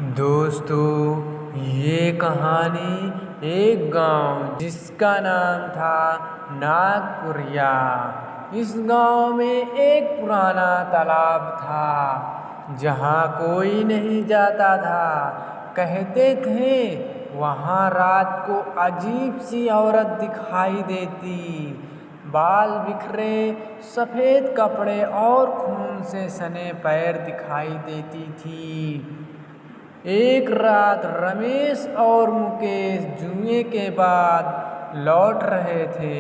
दोस्तों, ये कहानी एक गांव जिसका नाम था नागपुरिया। इस गांव में एक पुराना तालाब था जहां कोई नहीं जाता था। कहते थे वहां रात को अजीब सी औरत दिखाई देती, बाल बिखरे, सफ़ेद कपड़े और खून से सने पैर दिखाई देती थी। एक रात रमेश और मुकेश जुए के बाद लौट रहे थे,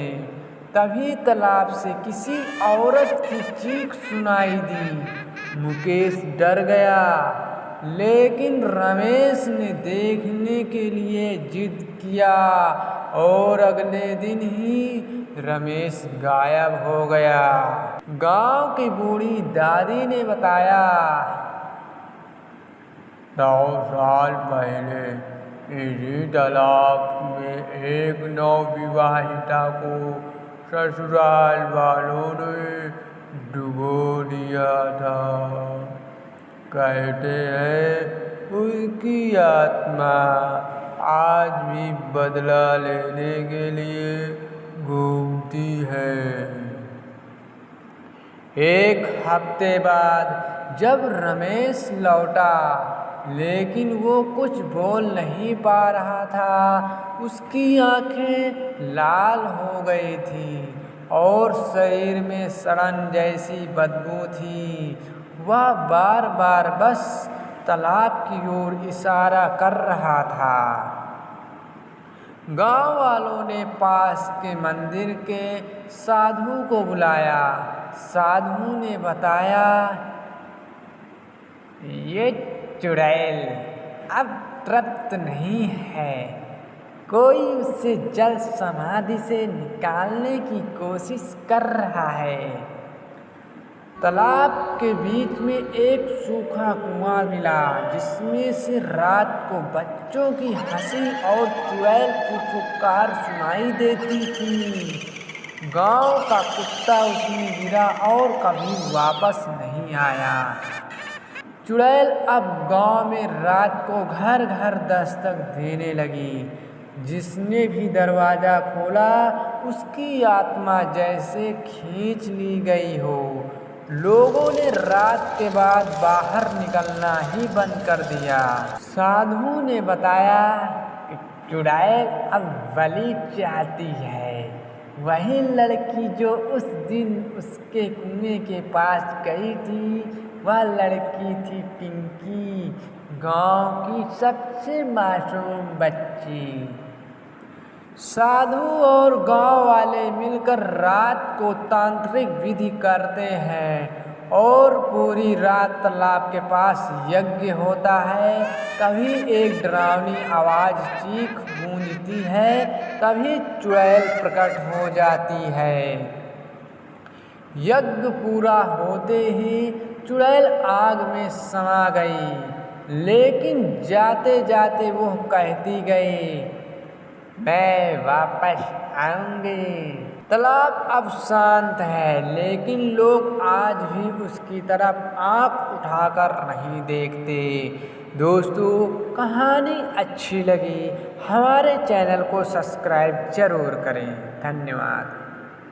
तभी तालाब से किसी औरत की चीख सुनाई दी। मुकेश डर गया, लेकिन रमेश ने देखने के लिए जिद किया और अगले दिन ही रमेश गायब हो गया। गांव की बूढ़ी दादी ने बताया, 9 साल पहले इसी तालाब में एक नवविवाहिता को ससुराल वालों ने डुबो दिया था। कहते हैं उसकी आत्मा आज भी बदला लेने के लिए घूमती है। एक हफ्ते बाद जब रमेश लौटा, लेकिन वो कुछ बोल नहीं पा रहा था। उसकी आंखें लाल हो गई थी और शरीर में सड़न जैसी बदबू थी। वह बार बार बस तालाब की ओर इशारा कर रहा था। गांव वालों ने पास के मंदिर के साधु को बुलाया। साधु ने बताया, ये चुड़ैल अब तृप्त नहीं है, कोई उसे जल समाधि से निकालने की कोशिश कर रहा है। तालाब के बीच में एक सूखा कुआं मिला, जिसमें से रात को बच्चों की हंसी और चुड़ैल की फुफकार सुनाई देती थी। गांव का कुत्ता उसमें गिरा और कभी वापस नहीं आया। चुड़ैल अब गांव में रात को घर घर दस्तक देने लगी। जिसने भी दरवाज़ा खोला उसकी आत्मा जैसे खींच ली गई हो। लोगों ने रात के बाद बाहर निकलना ही बंद कर दिया। साधु ने बताया कि चुड़ैल अब बलि चाहती है, वही लड़की जो उस दिन उसके कुएं के पास गई थी, वह लड़की थी पिंकी, गांव की सबसे मासूम बच्ची। साधु और गांव वाले मिलकर रात को तांत्रिक विधि करते हैं और पूरी रात तालाब के पास यज्ञ होता है। तभी एक डरावनी आवाज़ चीख गूंजती है, तभी चुड़ैल प्रकट हो जाती है। यज्ञ पूरा होते ही चुड़ैल आग में समा गई, लेकिन जाते जाते वो कहती गई, मैं वापस आऊंगी। तालाब अब शांत है, लेकिन लोग आज भी उसकी तरफ आंख उठाकर नहीं देखते। दोस्तों, कहानी अच्छी लगी हमारे चैनल को सब्सक्राइब जरूर करें। धन्यवाद।